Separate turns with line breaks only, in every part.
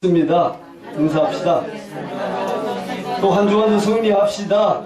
입니다. 인사합시다. 또 한 주간도 승리합시다.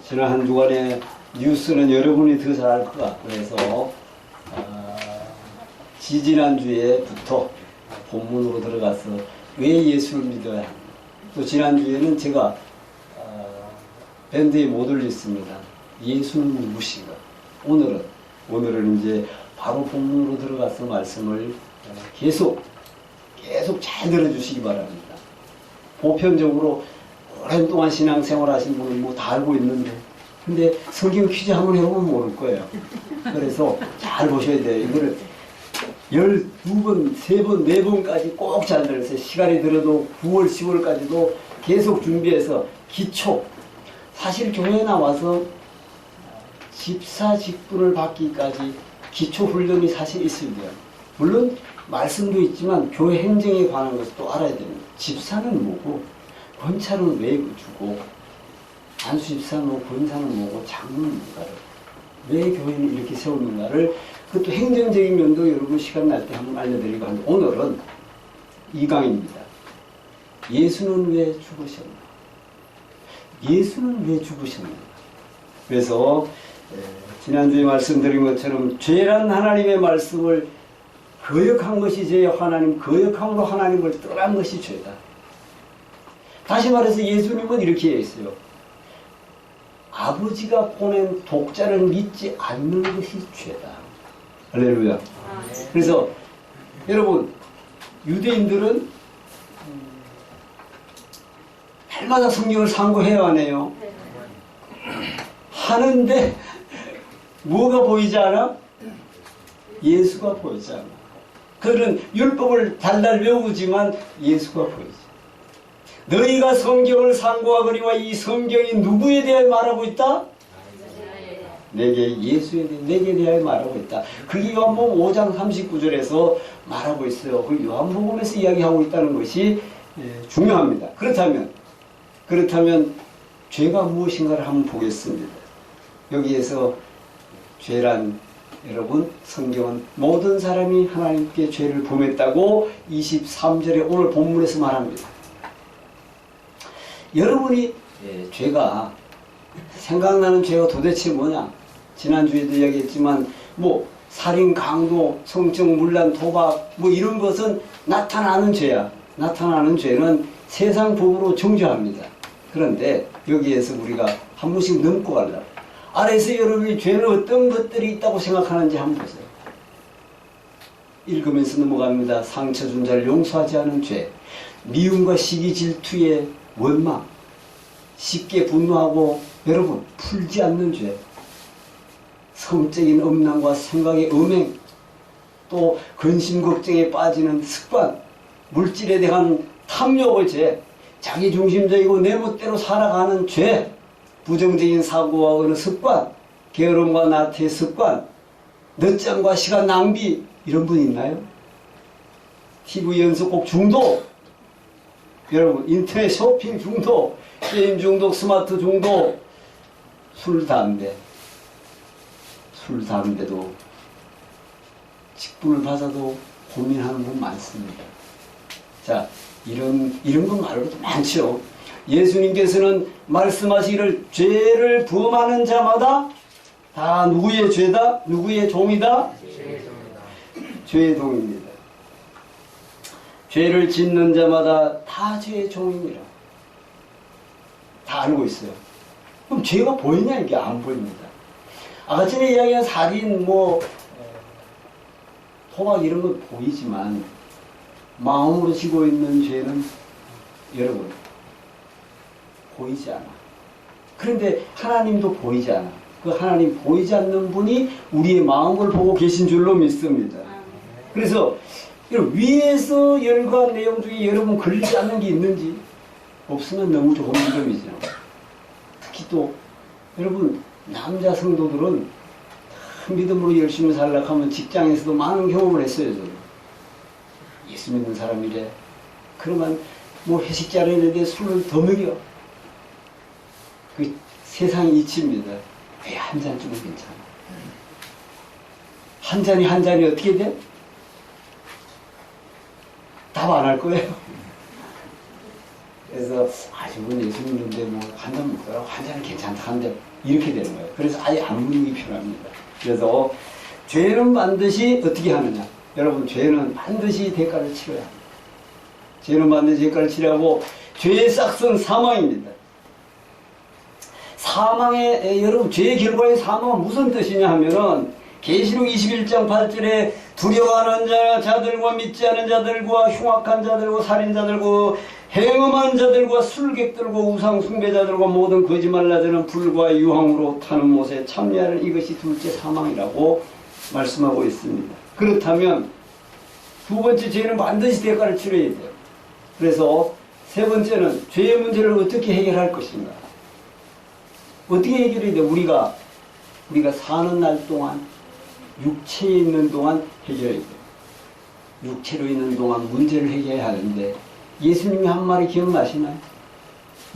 지난 한 주간의 뉴스는 여러분이 더 잘 알 것 같고 해서 지지난주에부터 본문으로 들어가서 왜 예수를 믿어야 합니까? 또 지난주에는 제가 밴드에 못 올렸습니다. 예수는 누구신가? 오늘은 이제 바로 본문으로 들어가서 말씀을 계속 잘 들어주시기 바랍니다. 보편적으로 오랜 동안 신앙생활 하신 분은 뭐 다 알고 있는데, 근데 성경 퀴즈 한번 해보면 모를 거예요. 그래서 잘 보셔야 돼요. 이거를 12번, 3번, 4번까지 꼭 잘 들으세요. 시간이 들어도 9월, 10월까지도 계속 준비해서 기초. 사실 교회에 나와서 집사 직분을 받기까지 기초 훈련이 사실 있어야 돼요. 물론 말씀도 있지만 교회 행정에 관한 것을 또 알아야 됩니다. 집사는 뭐고, 권차는 왜 주고, 안수집사는 뭐, 권사는 뭐고, 장로는 뭔가를, 왜 교회는 이렇게 세우는가를, 그것도 행정적인 면도 여러분 시간 날 때 한번 알려드리고 하는데, 오늘은 이 강의입니다. 예수는 왜 죽으셨나? 예수는 왜 죽으셨나? 그래서 지난주에 말씀드린 것처럼 죄란 하나님의 말씀을 거역한 것이 죄요. 거역함으로 하나님을 떠난 것이 죄다. 다시 말해서 예수님은 이렇게 했어요. 아버지가 보낸 독자를 믿지 않는 것이 죄다. 할렐루야. 그래서 여러분, 유대인들은 날마다 성경을 상고해야 하네요. 하는데 뭐가 보이지 않아? 예수가 보이지 않아. 그들은 율법을 달달 외우지만 예수가 보이지. 너희가 성경을 상고하거니와 이 성경이 누구에 대해 말하고 있다? 내게, 예수에 대해, 내게 대하여 말하고 있다. 그게 요한복음 5장 39절에서 말하고 있어요. 그 요한복음에서 이야기하고 있다는 것이 중요합니다. 그렇다면 죄가 무엇인가를 한번 보겠습니다. 여기에서 죄란, 여러분, 성경은 모든 사람이 하나님께 죄를 범했다고 23절에 오늘 본문에서 말합니다. 여러분이 죄가, 생각나는 죄가 도대체 뭐냐? 지난주에도 이야기했지만 뭐 살인, 강도, 성적 문란, 도박 뭐 이런 것은 나타나는 죄야. 나타나는 죄는 세상 법으로 정죄합니다. 그런데 여기에서 우리가 한 번씩 넘고 가려고. 아래에서 여러분이 죄는 어떤 것들이 있다고 생각하는지 한번 보세요. 읽으면서 넘어갑니다. 상처 준 자를 용서하지 않은 죄, 미움과 시기 질투의 원망, 쉽게 분노하고 여러분 풀지 않는 죄, 성적인 음란과 생각의 음행, 또 근심 걱정에 빠지는 습관, 물질에 대한 탐욕의 죄, 자기중심적이고 내 멋대로 살아가는 죄, 부정적인 사고와 어느 습관, 게으름과 나태의 습관, 늦잠과 시간 낭비, 이런 분 있나요? TV 연속곡 중독, 여러분 인터넷 쇼핑 중독, 게임 중독, 스마트 중독, 술, 담배도 직분을 받아도 고민하는 분 많습니다. 자, 이런 거 말고도 많죠. 예수님께서는 말씀하시기를 죄를 범하는 자마다 다 누구의 죄다? 누구의 종이다? 죄의 종입니다. 죄를 짓는 자마다 다 죄의 종입니다. 다 알고 있어요. 그럼 죄가 보이냐? 이게 안 보입니다. 아까 전에 이야기한 살인, 토막 이런 건 보이지만 마음으로 지고 있는 죄는 여러분 보이지 않아. 그런데 하나님도 보이지 않아. 그 하나님 보이지 않는 분이 우리의 마음을 보고 계신 줄로 믿습니다. 그래서 여러분 위에서 열거한 내용 중에 여러분 걸리지 않는 게 있는지 없으면 너무 좋은 점이죠. 특히 또 여러분 남자 성도들은 믿음으로 열심히 살려고 하면 직장에서도 많은 경험을 했어요. 저는. 예수 믿는 사람이래. 그러면 뭐 회식 자리인데 술을 더 먹여. 그 세상의 이치입니다. 왜 한 잔쯤은 괜찮아. 한 잔이 어떻게 돼? 답 안 할 거예요. 그래서 저분 예수 믿는데 뭐 한 잔 먹더라고, 한 잔은 괜찮다 한데 이렇게 되는 거예요. 그래서 아예 안 묻는 게 필요합니다. 그래서 죄는 반드시 어떻게 하느냐? 여러분, 죄는 반드시 대가를 치러야 합니다. 죄는 반드시 대가를 치러야 하고, 죄의 싹은 사망입니다. 여러분, 죄의 결과의 사망은 무슨 뜻이냐 하면은, 계시록 21장 8절에 두려워하는 자들과 믿지 않은 자들과 흉악한 자들과 살인자들과 행음한 자들과 술객들과 우상 숭배자들과 모든 거짓말라들은 불과 유황으로 타는 못에 참여하는 이것이 둘째 사망이라고 말씀하고 있습니다. 그렇다면 두 번째, 죄는 반드시 대가를 치러야 돼요. 그래서 세 번째는 죄의 문제를 어떻게 해결할 것인가. 어떻게 해결해야 돼요? 우리가 사는 날 동안, 육체에 있는 동안 해결해야 돼요. 육체로 있는 동안 문제를 해결해야 하는데, 예수님이 한 말이 기억나시나요?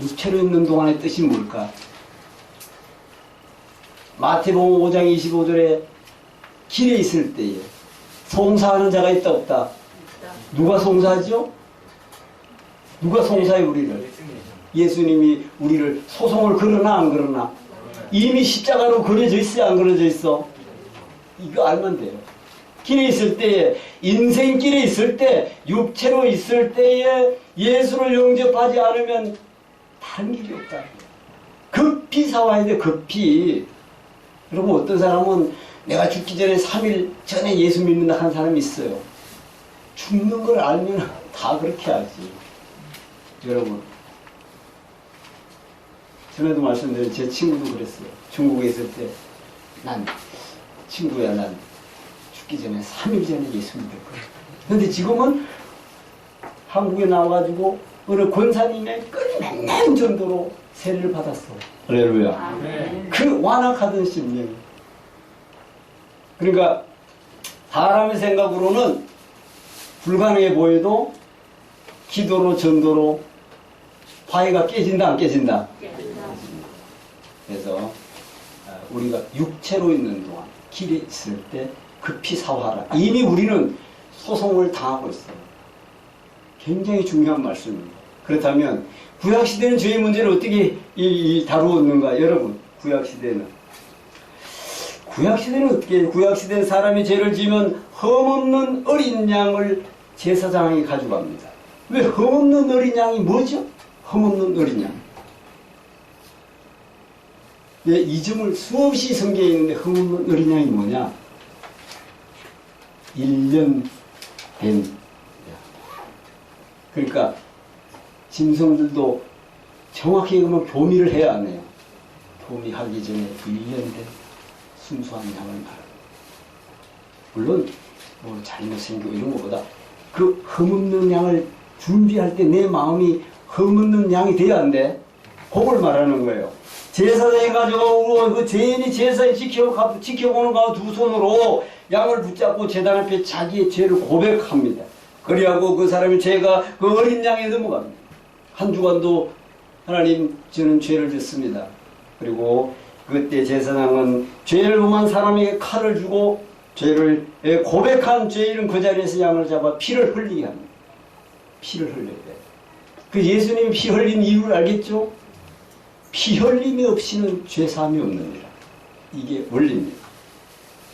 육체로 있는 동안의 뜻이 뭘까? 마태복음 5장 25절에 길에 있을 때에 송사하는 자가 있다 없다? 누가 송사하죠? 누가 송사해 우리를? 예수님이 우리를 소송을 걸으나 안 걸으나? 이미 십자가로 그려져 있어요, 안 그려져 있어? 이거 알면 돼요. 길에 있을 때에, 인생길에 있을 때, 육체로 있을 때에 예수를 영접하지 않으면 다른 길이 없다. 급히 사와야 돼, 급히. 그러면 어떤 사람은 내가 죽기 전에 3일 전에 예수 믿는다 하는 사람이 있어요. 죽는 걸 알면 다 그렇게 하지. 여러분, 전에도 말씀드린 제 친구도 그랬어요. 중국에 있을 때, 난 죽기 전에 3일 전에 예수 믿을 거야. 근데 지금은 한국에 나와가지고 어느 권사님의 끝맺는 정도로 세례를 받았어. 할렐루야. 그 완악하던 심령. 그러니까 사람의 생각으로는 불가능해 보여도 기도로 전도로 화해가 깨진다 안 깨진다? 그래서 우리가 육체로 있는 동안 길에 있을 때 급히 사화하라. 이미 우리는 소송을 당하고 있어요. 굉장히 중요한 말씀입니다. 그렇다면 구약시대는 죄의 문제를 어떻게 다루었는가? 여러분, 구약시대는 어떻게 해요? 구약시대는 사람이 죄를 지으면 흠없는 어린 양을 제사장이 가져갑니다. 왜 흠없는 어린 양이 뭐죠? 흠없는 어린 양. 네, 이 점을 수없이 성경에 있는데 흠없는 어린 양이 뭐냐? 1년 된 양. 그러니까 짐승들도 정확히 보면 교미를 해야 하네요. 교미하기 전에 1년 된 순수한 양을 말합니다. 물론 뭐 잘못생기고 이런 것보다 그 흠없는 양을 준비할 때 내 마음이 흠없는 양이 돼야 한대. 그걸 말하는 거예요. 제사장이 가져가고 그 죄인이 제사에 지켜보는 가운데 두 손으로 양을 붙잡고 제단 앞에 자기의 죄를 고백합니다. 그리하고 그 사람의 죄가 그 어린 양에 넘어갑니다. 한 주간도 하나님 저는 죄를 졌습니다. 그리고 그때 제사장은 죄를 범한 사람에게 칼을 주고 죄를 고백한 죄인은 그 자리에서 양을 잡아 피를 흘리게 합니다. 피를 흘려야 돼. 그 예수님이 피 흘린 이유를 알겠죠? 피 흘림이 없이는 죄사함이 없느니라. 이게 원리입니다.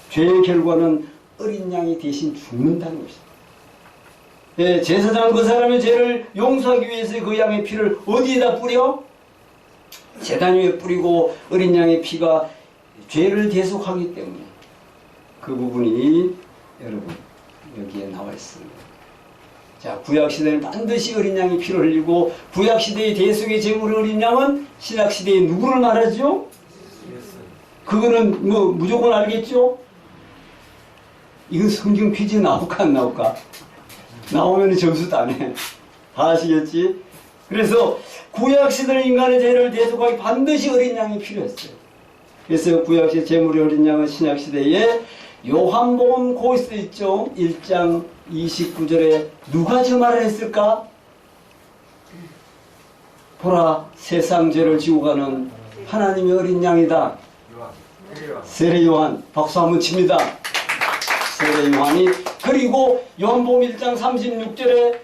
죄의 결과는 어린 양이 대신 죽는다는 것입니다. 예, 제사장은 그 사람의 죄를 용서하기 위해서 그 양의 피를 어디에다 뿌려? 제단 위에 뿌리고 어린 양의 피가 죄를 대속하기 때문에 그 부분이 여러분 여기에 나와 있습니다. 자, 구약시대는 반드시 어린 양이 피를 흘리고 구약시대의 대속의 제물 어린 양은 신약시대의 누구를 말하죠? 그거는 뭐 무조건 알겠죠? 이건 성경 퀴즈에 나올까 안 나올까? 나오면 점수도 안 해. 다 아시겠지? 그래서 구약시대는 인간의 죄를 대속하기 반드시 어린 양이 필요했어요. 그래서 구약시대 제물의 어린 양은 신약시대에 요한복음 거기서 있죠. 1장 29절에 누가 저 말을 했을까? 보라, 세상 죄를 지고 가는 하나님의 어린 양이다. 세례 요한, 박수 한번 칩니다. 세례 요한이. 그리고 요한복음 1장 36절에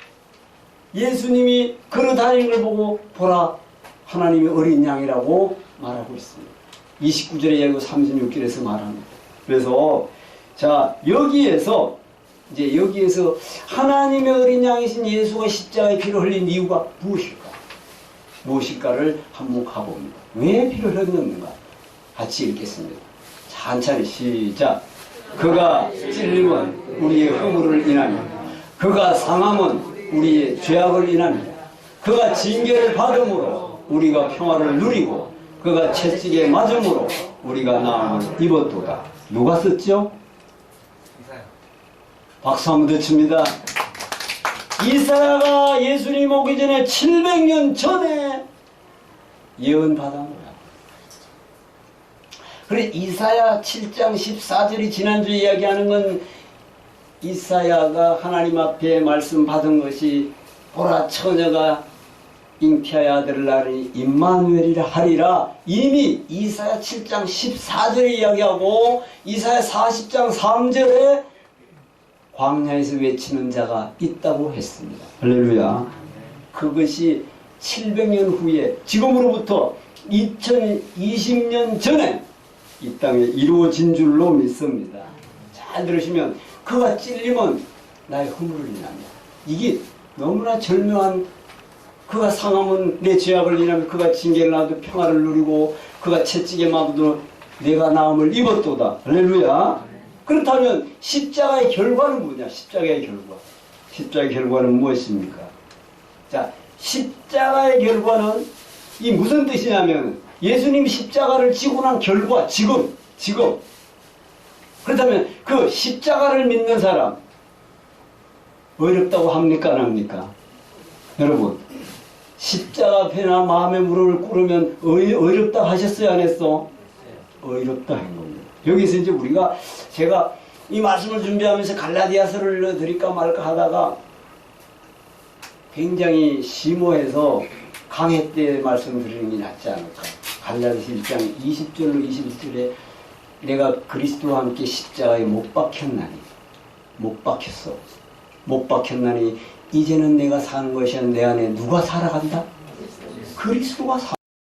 예수님이 걸어다니는 걸 보고 보라 하나님의 어린 양이라고 말하고 있습니다. 29절에 이야기하고 36절에서 말합니다. 그래서 자 여기에서 하나님의 어린 양이신 예수가 십자가에 피를 흘린 이유가 무엇일까를 한번 가봅니다. 왜 피를 흘렸는가? 같이 읽겠습니다. 천천히 시작. 그가 찔림은 우리의 허물을 인하며 그가 상함은 우리의 죄악을 인하며 그가 징계를 받음으로 우리가 평화를 누리고 그가 채찍에 맞음으로 우리가 나음을 입었도다. 누가 썼죠? 박수 한번 더 칩니다. 이사야가 예수님 오기 전에 700년 전에 예언받은 거야. 그래 이사야 7장 14절이 지난주에 이야기하는 건 이사야가 하나님 앞에 말씀 받은 것이 보라 처녀가 잉태하여 아들을 낳으니 임마누엘이라 하리라. 이미 이사야 7장 14절에 이야기하고 이사야 40장 3절에 광야에서 외치는 자가 있다고 했습니다. 할렐루야. 그것이 700년 후에 지금으로부터 2020년 전에 이 땅에 이루어진 줄로 믿습니다. 잘 들으시면 그가 찔리면 나의 허물을 인하며 이게 너무나 절묘한 그가 상하면 내 죄악을 인하며 그가 징계를 나도 평화를 누리고 그가 채찍에 맞아도 내가 나음을 입었도다. 할렐루야. 그렇다면 십자가의 결과는 뭐냐? 십자가의 결과는 무엇입니까? 자, 십자가의 결과는 이 무슨 뜻이냐면 예수님이 십자가를 지고 난 결과 지금 그렇다면 그 십자가를 믿는 사람 어렵다고 합니까 안 합니까? 여러분 십자가 앞에나 마음의 무릎을 꿇으면 어렵다 하셨어요 안 했어? 어렵다 한 겁니다. 여기서 이제 제가 이 말씀을 준비하면서 갈라디아서를 드릴까 말까 하다가 굉장히 심오해서 강해 때 말씀드리는 게 낫지 않을까. 갈라디아서 1장 20절로 21절에 내가 그리스도와 함께 십자가에 못 박혔나니 이제는 내가 사는 것이 아니라 내 안에 누가 살아간다? 그리스도가